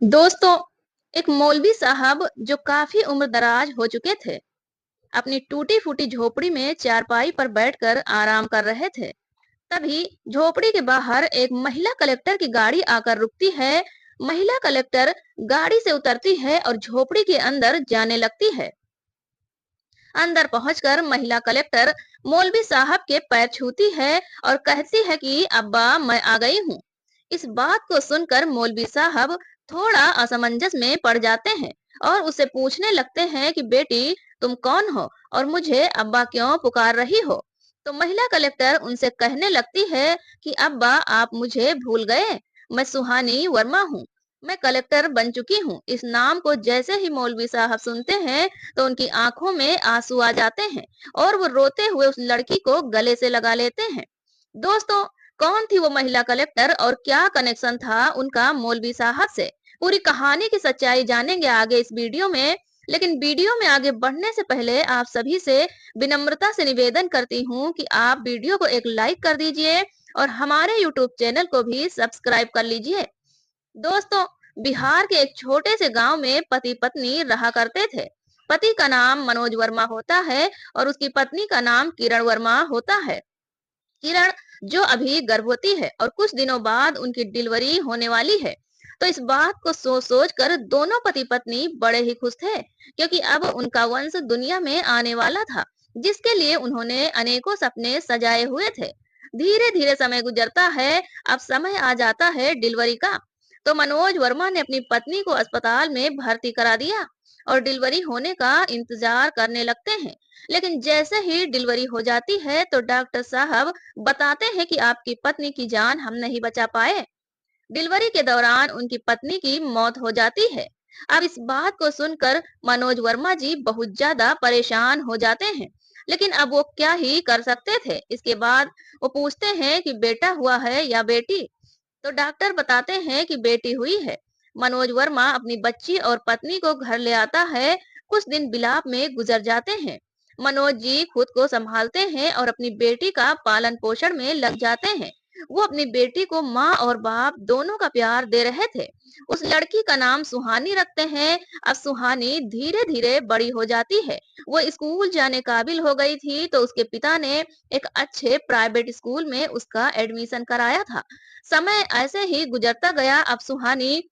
दोस्तों, एक मौलवी साहब जो काफी उम्रदराज हो चुके थे, अपनी टूटी फूटी झोपड़ी में चारपाई पर बैठकर आराम कर रहे थे। तभी झोपड़ी के बाहर एक महिला कलेक्टर की गाड़ी आकर रुकती है। महिला कलेक्टर गाड़ी से उतरती है और झोपड़ी के अंदर जाने लगती है। अंदर पहुंचकर महिला कलेक्टर मौलवी साहब के पैर छूती है और कहती है कि अब्बा, मैं आ गई हूँ। इस बात को सुनकर मौलवी साहब थोड़ा असमंजस में पड़ जाते हैं और उसे पूछने लगते हैं कि बेटी, तुम कौन हो और मुझे अब्बा क्यों पुकार रही हो। तो महिला कलेक्टर उनसे कहने लगती है कि अब्बा, आप मुझे भूल गए। मैं सुहानी वर्मा हूँ। मैं कलेक्टर बन चुकी हूँ। इस नाम को जैसे ही मौलवी साहब सुनते हैं तो उनकी आंखों में आंसू आ जाते हैं और वो रोते हुए उस लड़की को गले से लगा लेते हैं। दोस्तों, कौन थी वो महिला कलेक्टर और क्या कनेक्शन था उनका मौलवी साहब से? पूरी कहानी की सच्चाई जानेंगे आगे इस वीडियो में। लेकिन वीडियो में आगे बढ़ने से पहले आप सभी से विनम्रता से निवेदन करती हूँ कि आप वीडियो को एक लाइक कर दीजिए और हमारे यूट्यूब चैनल को भी सब्सक्राइब कर लीजिए। दोस्तों, बिहार के एक छोटे से गांव में पति पत्नी रहा करते थे। पति का नाम मनोज वर्मा होता है और उसकी पत्नी का नाम किरण वर्मा होता है। किरण जो अभी गर्भवती है और कुछ दिनों बाद उनकी डिलीवरी होने वाली है। तो इस बात को सोच सोच कर दोनों पति पत्नी बड़े ही खुश थे, क्योंकि अब उनका वंश दुनिया में आने वाला था, जिसके लिए उन्होंने अनेकों सपने सजाए हुए थे। धीरे धीरे समय गुजरता है। अब समय आ जाता है डिलीवरी का। तो मनोज वर्मा ने अपनी पत्नी को अस्पताल में भर्ती करा दिया और डिलीवरी होने का इंतजार करने लगते हैं। लेकिन जैसे ही डिलीवरी हो जाती है तो डॉक्टर साहब बताते हैं कि आपकी पत्नी की जान हम नहीं बचा पाए। डिलीवरी के दौरान उनकी पत्नी की मौत हो जाती है। अब इस बात को सुनकर मनोज वर्मा जी बहुत ज्यादा परेशान हो जाते हैं। लेकिन अब वो क्या ही कर सकते थे। इसके बाद वो पूछते हैं कि बेटा हुआ है या बेटी। तो डॉक्टर बताते हैं कि बेटी हुई है। मनोज वर्मा अपनी बच्ची और पत्नी को घर ले आता है। कुछ दिन विलाप में गुजर जाते हैं। मनोज जी खुद को संभालते हैं और अपनी बेटी का पालन पोषण में लग जाते हैं। वो अपनी बेटी को माँ और बाप दोनों का प्यार दे रहे थे। उस लड़की का नाम सुहानी रखते हैं। अब सुहानी धीरे धीरे बड़ी हो जाती है। वो स्कूल जाने काबिल हो गई थी तो उसके पिता ने एक अच्छे प्राइवेट स्कूल में उसका एडमिशन कराया था। समय ऐसे ही गुजरता गया। अब सुहानी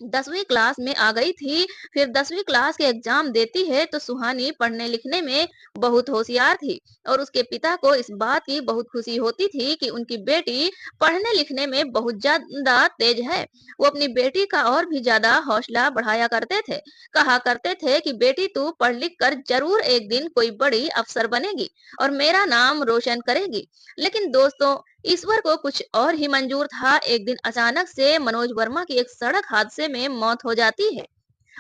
10वीं क्लास में आ गई थी। फिर 10वीं क्लास के एग्जाम देती है तो सुहानी पढ़ने लिखने में बहुत होशियार थी और उसके पिता को इस बात की बहुत खुशी होती थी कि उनकी बेटी पढ़ने लिखने में बहुत ज्यादा तेज है। वो अपनी बेटी का और भी ज्यादा हौसला बढ़ाया करते थे। कहा करते थे कि बेटी, तू पढ़ लिख कर जरूर एक दिन कोई बड़ी अफसर बनेगी और मेरा नाम रोशन करेगी। लेकिन दोस्तों, ईश्वर को कुछ और ही मंजूर था। एक दिन अचानक से मनोज वर्मा की एक सड़क हादसे में मौत हो जाती है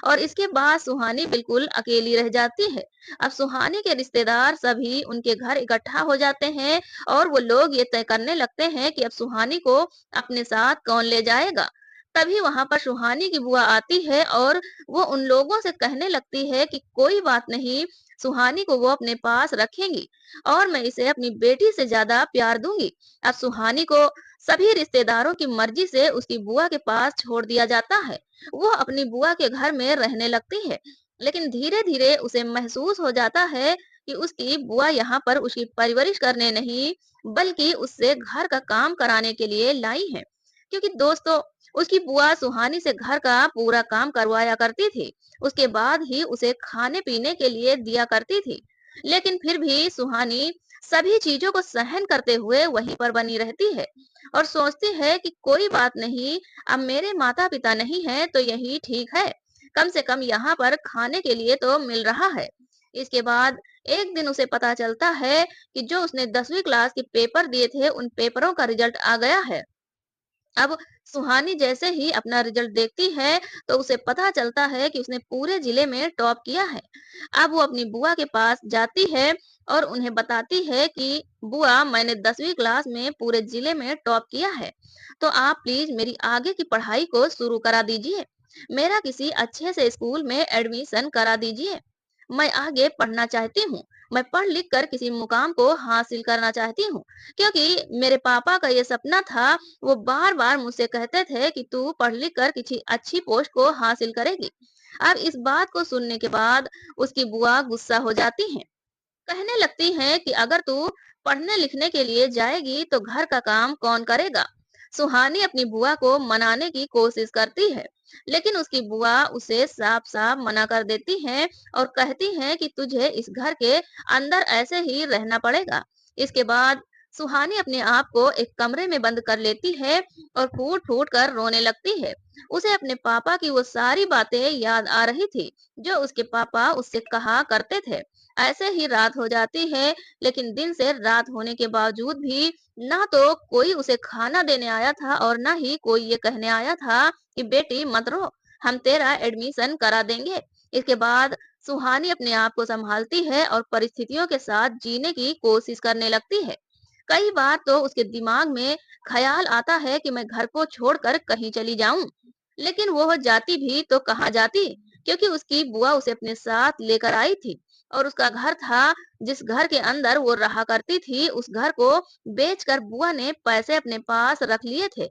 और इसके बाद सुहानी बिल्कुल अकेली रह जाती है। अब सुहानी के रिश्तेदार सभी उनके घर इकट्ठा हो जाते हैं और वो लोग ये तय करने लगते हैं कि अब सुहानी को अपने साथ कौन ले जाएगा। तभी वहां पर सुहानी की बुआ आती है और वो उन लोगों से कहने लगती है कि कोई बात नहीं, सुहानी को वो अपने पास रखेंगी और मैं इसे अपनी बेटी से ज्यादा प्यार दूंगी। अब सुहानी को सभी रिश्तेदारों की मर्जी से उसकी बुआ के पास छोड़ दिया जाता है। वो अपनी बुआ के घर में रहने लगती है। लेकिन धीरे धीरे उसे महसूस हो जाता है कि उसकी बुआ यहाँ पर उसकी परवरिश करने नहीं, बल्कि उससे घर का काम कराने के लिए लाई है। क्योंकि दोस्तों, उसकी बुआ सुहानी से घर का पूरा काम करवाया करती थी। उसके बाद ही उसे खाने पीने के लिए दिया करती थी। लेकिन फिर भी सुहानी सभी चीजों को सहन करते हुए वहीं पर बनी रहती है और सोचती है कि कोई बात नहीं, अब मेरे माता पिता नहीं है तो यही ठीक है। कम से कम यहाँ पर खाने के लिए तो मिल रहा है। इसके बाद एक दिन उसे पता चलता है कि जो उसने 10वीं क्लास के पेपर दिए थे उन पेपरों का रिजल्ट आ गया है। अब सुहानी जैसे ही अपना रिजल्ट देखती है तो उसे पता चलता है कि उसने पूरे जिले में टॉप किया है। अब वो अपनी बुआ के पास जाती है और उन्हें बताती है कि बुआ, मैंने 10वीं क्लास में पूरे जिले में टॉप किया है, तो आप प्लीज मेरी आगे की पढ़ाई को शुरू करा दीजिए। मेरा किसी अच्छे से स्कूल में एडमिशन करा दीजिए। मैं आगे पढ़ना चाहती हूँ। मैं पढ़ लिख कर किसी मुकाम को हासिल करना चाहती हूँ, क्योंकि मेरे पापा का ये सपना था। वो बार-बार मुझसे कहते थे कि तू पढ़ लिख कर किसी अच्छी पोस्ट को हासिल करेगी। अब इस बात को सुनने के बाद उसकी बुआ गुस्सा हो जाती हैं। कहने लगती हैं कि अगर तू पढ़ने लिखने के लिए जाएगी तो घर का काम कौन करेगा। सुहानी अपनी बुआ को मनाने की कोशिश करती है, लेकिन उसकी बुआ उसे साफ साफ मना कर देती हैं और कहती हैं कि तुझे इस घर के अंदर ऐसे ही रहना पड़ेगा। इसके बाद सुहानी अपने आप को एक कमरे में बंद कर लेती है और फूट फूट कर रोने लगती है। उसे अपने पापा की वो सारी बातें याद आ रही थी जो उसके पापा उससे कहा करते थे। ऐसे ही रात हो जाती है, लेकिन दिन से रात होने के बावजूद भी ना तो कोई उसे खाना देने आया था और ना ही कोई ये कहने आया था कि बेटी मत रो, हम तेरा एडमिशन करा देंगे। इसके बाद सुहानी अपने आप को संभालती है और परिस्थितियों के साथ जीने की कोशिश करने लगती है। कई बार तो उसके दिमाग में ख्याल आता है कि मैं घर को छोड़कर कहीं चली जाऊं, लेकिन वो जाती भी तो कहाँ जाती, क्योंकि उसकी बुआ उसे अपने साथ लेकर आई थी और उसका घर था। जिस घर के अंदर वो रहा करती थी, उस घर को बेचकर बुआ ने पैसे अपने पास रख लिए थे।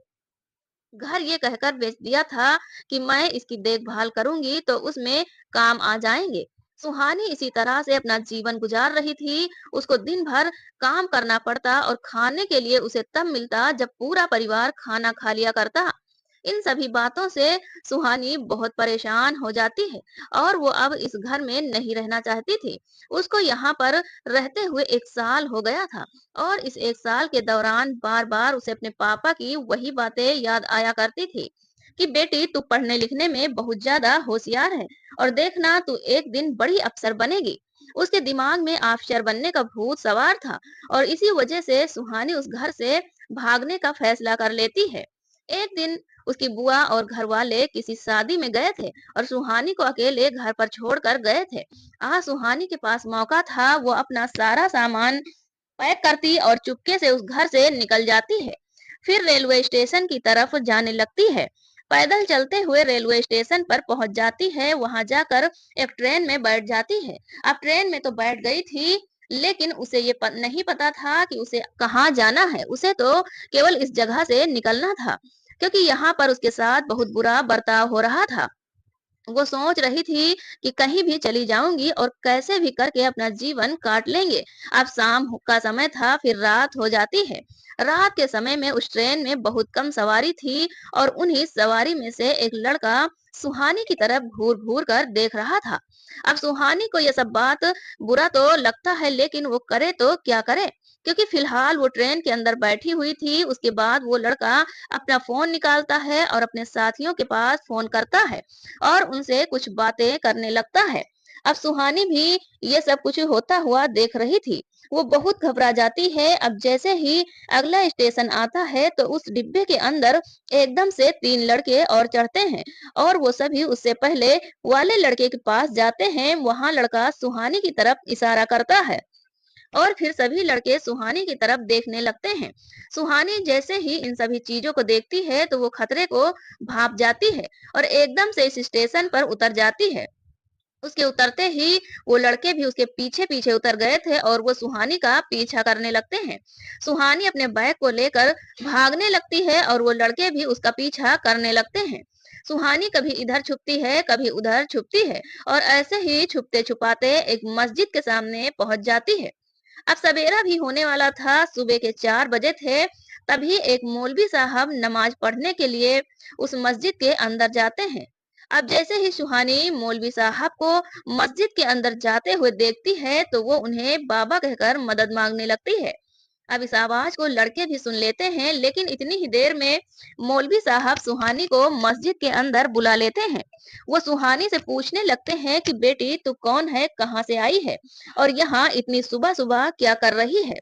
घर ये कहकर बेच दिया था कि मैं इसकी देखभाल करूंगी तो उसमें काम आ जाएंगे। सुहानी इसी तरह से अपना जीवन गुजार रही थी। उसको दिन भर काम करना पड़ता और खाने के लिए उसे तब मिलता जब पूरा परिवार खाना खा लिया करता। इन सभी बातों से सुहानी बहुत परेशान हो जाती है और वो अब इस घर में नहीं रहना चाहती थी। उसको यहाँ पर रहते हुए 1 साल हो गया था और इस 1 साल के दौरान बार-बार उसे अपने पापा की वही बातें याद आया करती थी कि बेटी तू पढ़ने लिखने में बहुत ज्यादा होशियार है और देखना तू एक दिन बड़ी अफसर बनेगी। उसके दिमाग में अफसर बनने का भूत सवार था और इसी वजह से सुहानी उस घर से भागने का फैसला कर लेती है। एक दिन उसकी बुआ और घर वाले किसी शादी में गए थे और सुहानी को अकेले घर पर छोड़कर गए थे। आज सुहानी के पास मौका था, वो अपना सारा सामान पैक करती और चुपके से उस घर से निकल जाती है। फिर रेलवे स्टेशन की तरफ जाने लगती है। पैदल चलते हुए रेलवे स्टेशन पर पहुंच जाती है। वहां जाकर एक ट्रेन में बैठ जाती है। अब ट्रेन में तो बैठ गई थी, लेकिन उसे ये नहीं पता था कि उसे कहाँ जाना है। उसे तो केवल इस जगह से निकलना था, क्योंकि यहाँ पर उसके साथ बहुत बुरा बर्ताव हो रहा था। वो सोच रही थी कि कहीं भी चली जाऊंगी और कैसे भी करके अपना जीवन काट लेंगे। अब शाम का समय था, फिर रात हो जाती है। रात के समय में उस ट्रेन में बहुत कम सवारी थी और उन्हीं सवारी में से एक लड़का सुहानी की तरफ घूर घूर कर देख रहा था। अब सुहानी को यह सब बात बुरा तो लगता है, लेकिन वो करे तो क्या करे, क्योंकि फिलहाल वो ट्रेन के अंदर बैठी हुई थी। उसके बाद वो लड़का अपना फोन निकालता है और अपने साथियों के पास फोन करता है और उनसे कुछ बातें करने लगता है। अब सुहानी भी ये सब कुछ होता हुआ देख रही थी। वो बहुत घबरा जाती है। अब जैसे ही अगला स्टेशन आता है तो उस डिब्बे के अंदर एकदम से 3 लड़के और चढ़ते हैं और वो सभी उससे पहले वाले लड़के के पास जाते हैं। वहां लड़का सुहानी की तरफ इशारा करता है और फिर सभी लड़के सुहानी की तरफ देखने लगते हैं। सुहानी जैसे ही इन सभी चीजों को देखती है तो वो खतरे को भाप जाती है और एकदम से इस स्टेशन पर उतर जाती है। उसके उतरते ही वो लड़के भी उसके पीछे पीछे उतर गए थे और वो सुहानी का पीछा करने लगते हैं। सुहानी अपने बैग को लेकर भागने लगती है और वो लड़के भी उसका पीछा करने लगते हैं। सुहानी कभी इधर छुपती है, कभी उधर छुपती है और ऐसे ही छुपते छुपाते एक मस्जिद के सामने पहुंच जाती है। अब सवेरा भी होने वाला था, सुबह के 4 बजे थे। तभी एक मौलवी साहब नमाज पढ़ने के लिए उस मस्जिद के अंदर जाते हैं। अब जैसे ही सुहानी मौलवी साहब को मस्जिद के अंदर जाते हुए देखती है तो वो उन्हें बाबा कहकर मदद मांगने लगती है। अब इस आवाज को लड़के भी सुन लेते हैं, लेकिन इतनी ही देर में मौलवी साहब सुहानी को मस्जिद के अंदर बुला लेते हैं। वो सुहानी से पूछने लगते हैं कि बेटी तू कौन है, कहाँ से आई है और यहाँ इतनी सुबह सुबह क्या कर रही है।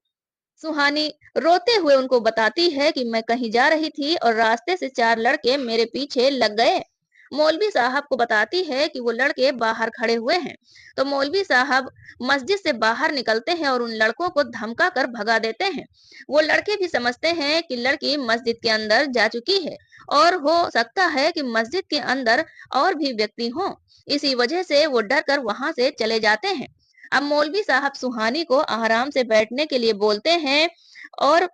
सुहानी रोते हुए उनको बताती है कि मैं कहीं जा रही थी और रास्ते से 4 लड़के मेरे पीछे लग गए। मौलवी साहब को बताती है कि वो लड़के बाहर खड़े हुए हैं। तो मौलवी साहब मस्जिद से बाहर निकलते हैं और उन लड़कों को धमका कर भगा देते हैं। वो लड़के भी समझते हैं कि लड़की मस्जिद के अंदर जा चुकी है और हो सकता है कि मस्जिद के अंदर और भी व्यक्ति हों। इसी वजह से वो डर कर वहां से चले जाते हैं। अब मौलवी साहब सुहानी को आराम से बैठने के लिए बोलते हैं और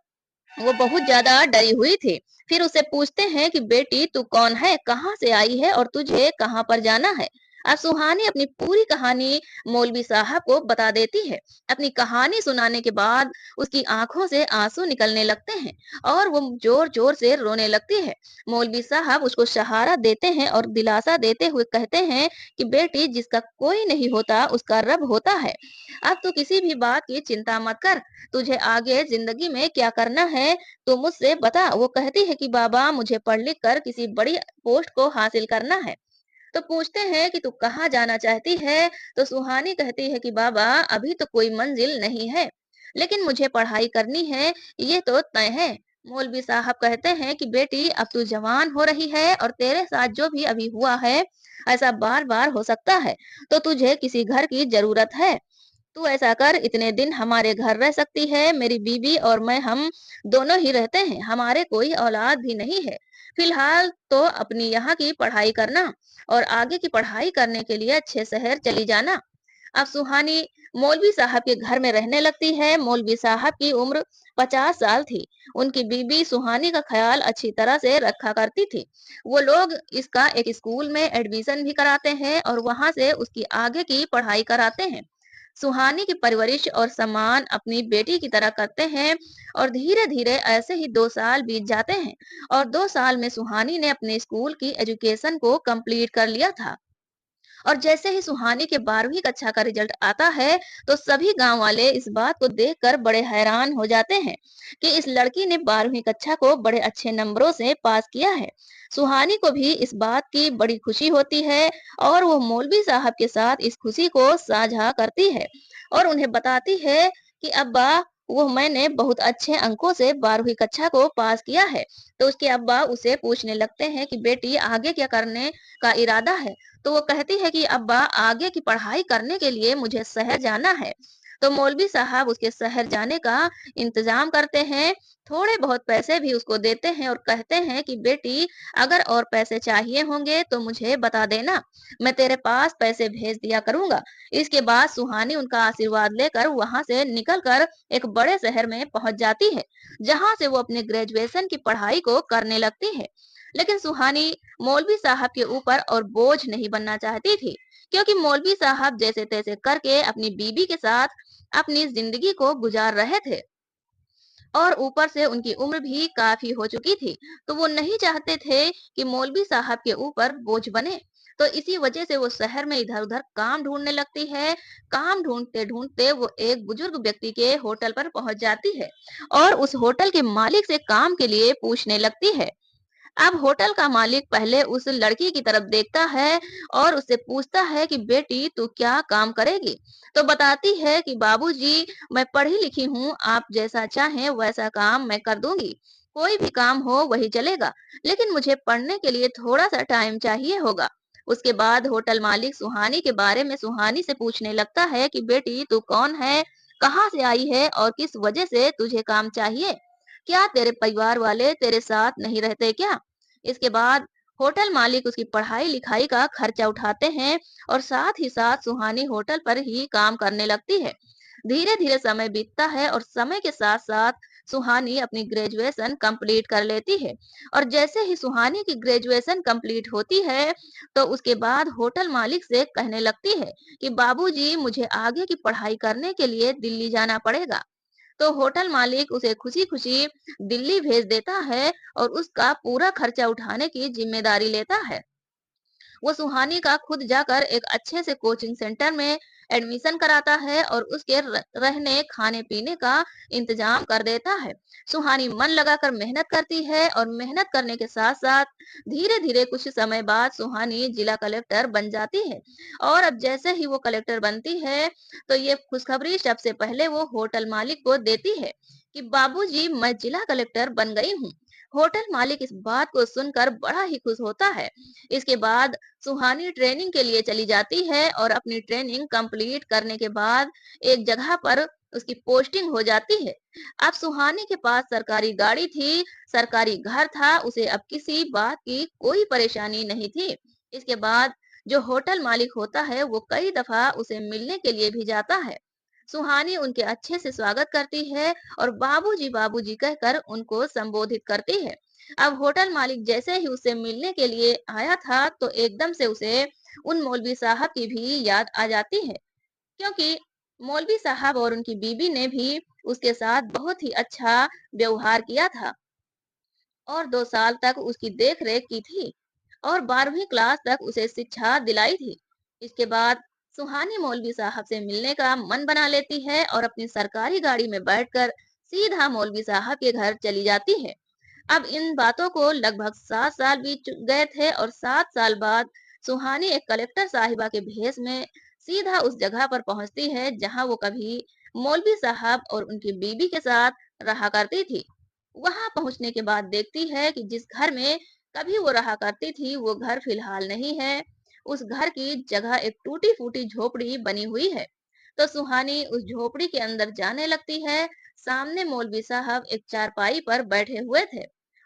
वो बहुत ज़्यादा डरी हुई थी। फिर उससे पूछते हैं कि बेटी तू कौन है? कहाँ से आई है और तुझे कहाँ पर जाना है? अब सुहानी अपनी पूरी कहानी मौलवी साहब को बता देती है। अपनी कहानी सुनाने के बाद उसकी आंखों से आंसू निकलने लगते हैं और वो जोर-जोर से रोने लगती है। मौलवी साहब उसको सहारा देते हैं और दिलासा देते हुए कहते हैं कि बेटी जिसका कोई नहीं होता उसका रब होता है। अब तू किसी भी बात की चिंता मत कर। तुझे आगे जिंदगी में क्या करना है तो मुझसे बता। वो कहती है कि बाबा मुझे पढ़ लिख कर किसी बड़ी पोस्ट को हासिल करना है। तो पूछते हैं कि तू कहाँ जाना चाहती है? तो सुहानी कहती है कि बाबा अभी तो कोई मंजिल नहीं है, लेकिन मुझे पढ़ाई करनी है, ये तो तय है। मौलवी साहब कहते हैं कि बेटी अब तू जवान हो रही है और तेरे साथ जो भी अभी हुआ है ऐसा बार बार हो सकता है, तो तुझे किसी घर की जरूरत है। तू ऐसा कर, इतने दिन हमारे घर रह सकती है। मेरी बीवी और मैं हम दोनों ही रहते हैं, हमारे कोई औलाद भी नहीं है। फिलहाल तो अपनी यहाँ की पढ़ाई करना और आगे की पढ़ाई करने के लिए अच्छे शहर चली जाना। अब सुहानी मौलवी साहब के घर में रहने लगती है। मौलवी साहब की उम्र 50 साल थी। उनकी बीबी सुहानी का ख्याल अच्छी तरह से रखा करती थी। वो लोग इसका एक स्कूल में एडमिशन भी कराते हैं और वहां से उसकी आगे की पढ़ाई कराते हैं। सुहानी की परवरिश और सम्मान अपनी बेटी की तरह करते हैं और धीरे धीरे ऐसे ही 2 साल बीत जाते हैं और 2 साल में सुहानी ने अपने स्कूल की एजुकेशन को कंप्लीट कर लिया था। और जैसे ही सुहानी के 12वीं कक्षा का रिजल्ट आता है तो सभी गांव वाले इस बात को देखकर बड़े हैरान हो जाते हैं कि इस लड़की ने 12वीं कक्षा को बड़े अच्छे नंबरों से पास किया है। सुहानी को भी इस बात की बड़ी खुशी होती है और वो मौलवी साहब के साथ इस खुशी को साझा करती है और उन्हें बताती है कि अब्बा वो मैंने बहुत अच्छे अंकों से 12वीं कक्षा को पास किया है। तो उसके अब्बा उसे पूछने लगते हैं कि बेटी आगे क्या करने का इरादा है? तो वो कहती है कि अब्बा आगे की पढ़ाई करने के लिए मुझे शहर जाना है। तो मौलवी साहब उसके शहर जाने का इंतजाम करते हैं, थोड़े बहुत पैसे भी उसको देते हैं और कहते हैं कि बेटी अगर और पैसे चाहिए होंगे तो मुझे बता देना, मैं तेरे पास पैसे भेज दिया करूंगा। इसके बाद सुहानी उनका आशीर्वाद लेकर वहां से निकलकर एक बड़े शहर में पहुंच जाती है, जहां से वो अपने ग्रेजुएशन की पढ़ाई को करने लगती है। लेकिन सुहानी मौलवी साहब के ऊपर और बोझ नहीं बनना चाहती थी, क्योंकि मौलवी साहब जैसे तैसे करके अपनी बीबी के साथ अपनी जिंदगी को गुजार रहे थे और ऊपर से उनकी उम्र भी काफी हो चुकी थी, तो वो नहीं चाहते थे कि मौलवी साहब के ऊपर बोझ बने। तो इसी वजह से वो शहर में इधर उधर काम ढूंढने लगती है। काम ढूंढते ढूंढते वो एक बुजुर्ग व्यक्ति के होटल पर पहुंच जाती है और उस होटल के मालिक से काम के लिए पूछने लगती है। अब होटल का मालिक पहले उस लड़की की तरफ देखता है और उससे पूछता है कि बेटी तू क्या काम करेगी? तो बताती है कि बाबूजी मैं पढ़ी लिखी हूँ, आप जैसा चाहें वैसा काम मैं कर दूंगी। कोई भी काम हो वही चलेगा, लेकिन मुझे पढ़ने के लिए थोड़ा सा टाइम चाहिए होगा। उसके बाद होटल मालिक सुहानी के बारे में सुहानी से पूछने लगता है कि बेटी तू कौन है, कहाँ से आई है और किस वजह से तुझे काम चाहिए? क्या तेरे परिवार वाले तेरे साथ नहीं रहते क्या? इसके बाद होटल मालिक उसकी पढ़ाई लिखाई का खर्चा उठाते हैं और साथ ही साथ सुहानी होटल पर ही काम करने लगती है। धीरे धीरे समय बीतता है और समय के साथ साथ सुहानी अपनी ग्रेजुएशन कंप्लीट कर लेती है और जैसे ही सुहानी की ग्रेजुएशन कंप्लीट होती है तो उसके बाद होटल मालिक से कहने लगती है कि बाबूजी मुझे आगे की पढ़ाई करने के लिए दिल्ली जाना पड़ेगा। तो होटल मालिक उसे खुशी-खुशी दिल्ली भेज देता है और उसका पूरा खर्चा उठाने की जिम्मेदारी लेता है। वो सुहानी का खुद जाकर एक अच्छे से कोचिंग सेंटर में एडमिशन कराता है और उसके रहने खाने पीने का इंतजाम कर देता है। सुहानी मन लगाकर मेहनत करती है और मेहनत करने के साथ साथ धीरे धीरे कुछ समय बाद सुहानी जिला कलेक्टर बन जाती है और अब जैसे ही वो कलेक्टर बनती है तो ये खुशखबरी सबसे पहले वो होटल मालिक को देती है कि बाबूजी मैं जिला कलेक्टर बन गई हूँ। होटल मालिक इस बात को सुनकर बड़ा ही खुश होता है। इसके बाद सुहानी ट्रेनिंग के लिए चली जाती है और अपनी ट्रेनिंग कंप्लीट करने के बाद एक जगह पर उसकी पोस्टिंग हो जाती है। अब सुहानी के पास सरकारी गाड़ी थी, सरकारी घर था, उसे अब किसी बात की कोई परेशानी नहीं थी। इसके बाद जो होटल मालिक होता है वो कई दफा उसे मिलने के लिए भी जाता है। सुहानी उनके अच्छे से स्वागत करती है और बाबूजी बाबूजी कहकर उनको संबोधित करती है। अब होटल मालिक जैसे ही उससे मिलने के लिए आया था तो एकदम से उसे उन मौलवी साहब की भी याद आ जाती है, क्योंकि मौलवी साहब और उनकी बीबी ने भी उसके साथ बहुत ही अच्छा व्यवहार किया था और 2 साल तक उसकी देख रेख की थी और 12वीं क्लास तक उसे शिक्षा दिलाई थी। इसके बाद सुहानी मौलवी साहब से मिलने का मन बना लेती है और अपनी सरकारी गाड़ी में बैठकर सीधा मौलवी साहब के घर चली जाती है। अब इन बातों को लगभग 7 साल बीत गए थे और 7 साल बाद सुहानी एक कलेक्टर साहिबा के भेष में सीधा उस जगह पर पहुंचती है जहां वो कभी मौलवी साहब और उनकी बीबी के साथ रहा करती थी। वहां पहुंचने के बाद देखती है कि जिस घर में कभी वो रहा करती थी वो घर फिलहाल नहीं है। उस घर की जगह एक टूटी फूटी झोपड़ी बनी हुई है। तो सुहानी उस झोपड़ी के अंदर जाने लगती है। सामने मौलवी साहब एक चारपाई पर बैठे हुए थे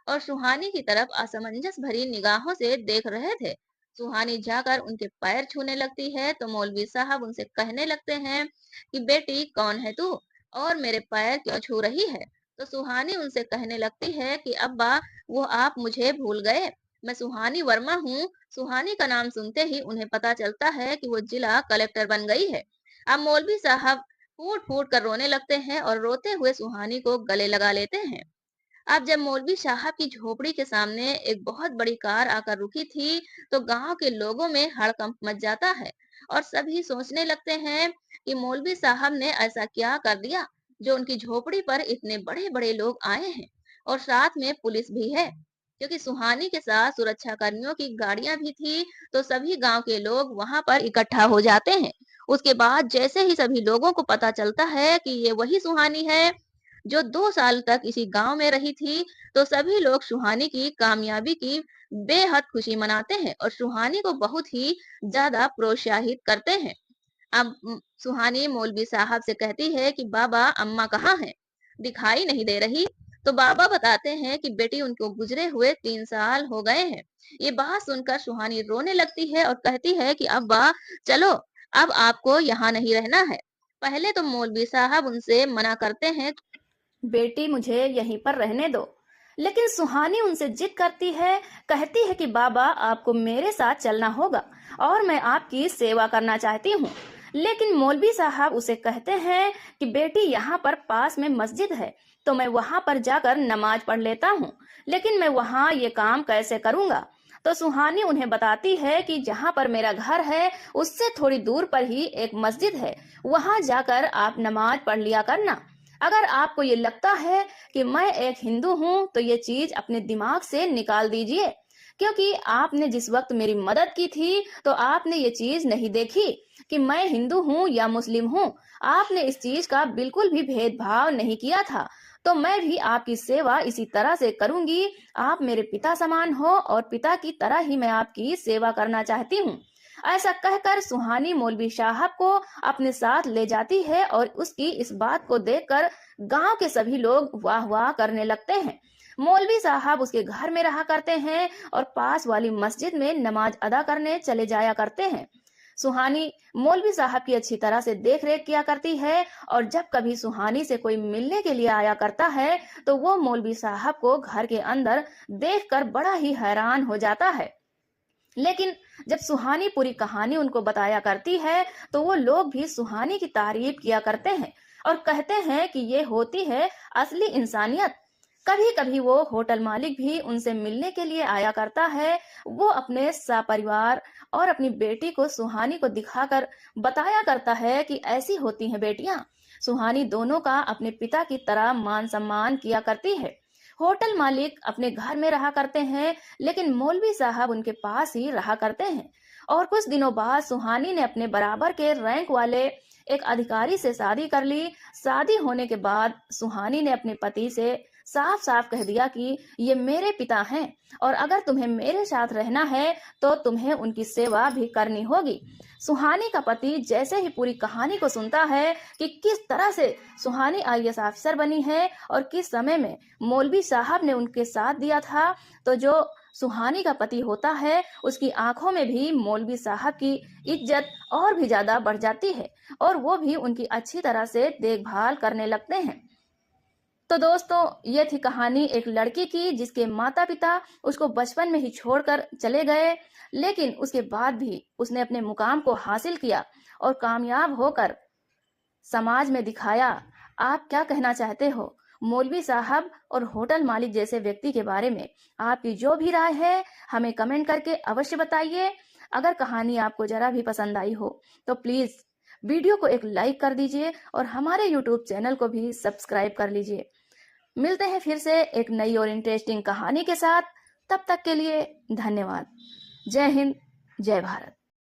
और सुहानी की तरफ असमंजस भरी निगाहों से देख रहे थे। सुहानी जाकर उनके पैर छूने लगती है तो मौलवी साहब उनसे कहने लगते हैं कि बेटी कौन है तू और मेरे पैर क्यों छू रही है। तो सुहानी उनसे कहने लगती है कि अब्बा, वो आप मुझे भूल गए। मैं सुहानी वर्मा हूँ। सुहानी का नाम सुनते ही उन्हें पता चलता है कि वो जिला कलेक्टर बन गई है। अब मौलवी साहब फूट फूट कर रोने लगते हैं और रोते हुए सुहानी को गले लगा लेते हैं। अब जब मौलवी साहब की झोपड़ी के सामने एक बहुत बड़ी कार आकर रुकी थी, तो गांव के लोगों में हड़कंप मच जाता है और सभी सोचने लगते हैं कि मौलवी साहब ने ऐसा क्या कर दिया जो उनकी झोपड़ी पर इतने बड़े बड़े लोग आए हैं और साथ में पुलिस भी है, क्योंकि सुहानी के साथ सुरक्षा कर्मियों की गाड़ियां भी थी। तो सभी गांव के लोग वहां पर इकट्ठा हो जाते हैं। उसके बाद जैसे ही सभी लोगों को पता चलता है कि ये वही सुहानी है जो 2 साल तक इसी गांव में रही थी, तो सभी लोग सुहानी की कामयाबी की बेहद खुशी मनाते हैं और सुहानी को बहुत ही ज्यादा प्रोत्साहित करते हैं। अब सुहानी मौलवी साहब से कहती है कि बाबा अम्मा कहाँ हैं? दिखाई नहीं दे रही। तो बाबा बताते हैं कि बेटी उनको गुजरे हुए 3 साल हो गए हैं। ये बात सुनकर सुहानी रोने लगती है और कहती है कि अब्बा चलो, अब आपको यहाँ नहीं रहना है। पहले तो मौलवी साहब उनसे मना करते हैं, बेटी मुझे यहीं पर रहने दो। लेकिन सुहानी उनसे जिद करती है, कहती है कि बाबा आपको मेरे साथ चलना होगा और मैं आपकी सेवा करना चाहती हूँ। लेकिन मौलवी साहब उसे कहते हैं कि बेटी यहाँ पर पास में मस्जिद है, तो मैं वहाँ पर जाकर नमाज पढ़ लेता हूँ, लेकिन मैं वहाँ ये काम कैसे करूँगा। तो सुहानी उन्हें बताती है कि जहाँ पर मेरा घर है उससे थोड़ी दूर पर ही एक मस्जिद है, वहाँ जाकर आप नमाज पढ़ लिया करना। अगर आपको ये लगता है कि मैं एक हिंदू हूँ तो ये चीज अपने दिमाग से निकाल दीजिए, क्योंकि आपने जिस वक्त मेरी मदद की थी तो आपने ये चीज नहीं देखी कि मैं हिंदू हूँ या मुस्लिम हूँ। आपने इस चीज का बिल्कुल भी भेदभाव नहीं किया था। तो मैं भी आपकी सेवा इसी तरह से करूंगी। आप मेरे पिता समान हो और पिता की तरह ही मैं आपकी सेवा करना चाहती हूँ। ऐसा कहकर सुहानी मौलवी साहब को अपने साथ ले जाती है और उसकी इस बात को देखकर गांव के सभी लोग वाह वाह करने लगते हैं। मौलवी साहब उसके घर में रहा करते हैं और पास वाली मस्जिद में नमाज अदा करने चले जाया करते हैं। सुहानी मौलवी साहब की अच्छी तरह से देख रेख किया करती है और जब कभी सुहानी से कोई मिलने के लिए आया करता है तो वो मौलवी साहब को घर के अंदर देखकर बड़ा ही हैरान हो जाता है। लेकिन जब सुहानी पूरी कहानी उनको बताया करती है तो वो लोग भी सुहानी की तारीफ किया करते हैं और कहते हैं कि ये होती है असली इंसानियत। कभी कभी वो होटल मालिक भी उनसे मिलने के लिए आया करता है। वो अपने सपरिवार और अपनी बेटी को सुहानी को दिखाकर बताया करता है कि ऐसी होती हैं बेटियां। सुहानी दोनों का अपने पिता की तरह मान सम्मान किया करती है। होटल मालिक अपने घर में रहा करते हैं, लेकिन मौलवी साहब उनके पास ही रहा करते हैं। और कुछ दिनों बाद सुहानी ने अपने बराबर के रैंक वाले एक अधिकारी से शादी कर ली। शादी होने के बाद सुहानी ने अपने पति से साफ साफ कह दिया कि ये मेरे पिता हैं और अगर तुम्हें मेरे साथ रहना है तो तुम्हें उनकी सेवा भी करनी होगी। सुहानी का पति जैसे ही पूरी कहानी को सुनता है कि किस तरह से सुहानी आईएएस ऑफिसर बनी है और किस समय में मौलवी साहब ने उनके साथ दिया था, तो जो सुहानी का पति होता है उसकी आंखों में भी मौलवी साहब की इज्जत और भी ज्यादा बढ़ जाती है और वो भी उनकी अच्छी तरह से देखभाल करने लगते हैं। तो दोस्तों, ये थी कहानी एक लड़की की जिसके माता पिता उसको बचपन में ही छोड़कर चले गए, लेकिन उसके बाद भी उसने अपने मुकाम को हासिल किया और कामयाब होकर समाज में दिखाया। आप क्या कहना चाहते हो मौलवी साहब और होटल मालिक जैसे व्यक्ति के बारे में? आपकी जो भी राय है हमें कमेंट करके अवश्य बताइए। अगर कहानी आपको जरा भी पसंद आई हो तो प्लीज वीडियो को एक लाइक कर दीजिए और हमारे यूट्यूब चैनल को भी सब्सक्राइब कर लीजिए। मिलते हैं फिर से एक नई और इंटरेस्टिंग कहानी के साथ। तब तक के लिए धन्यवाद। जय हिंद, जय भारत।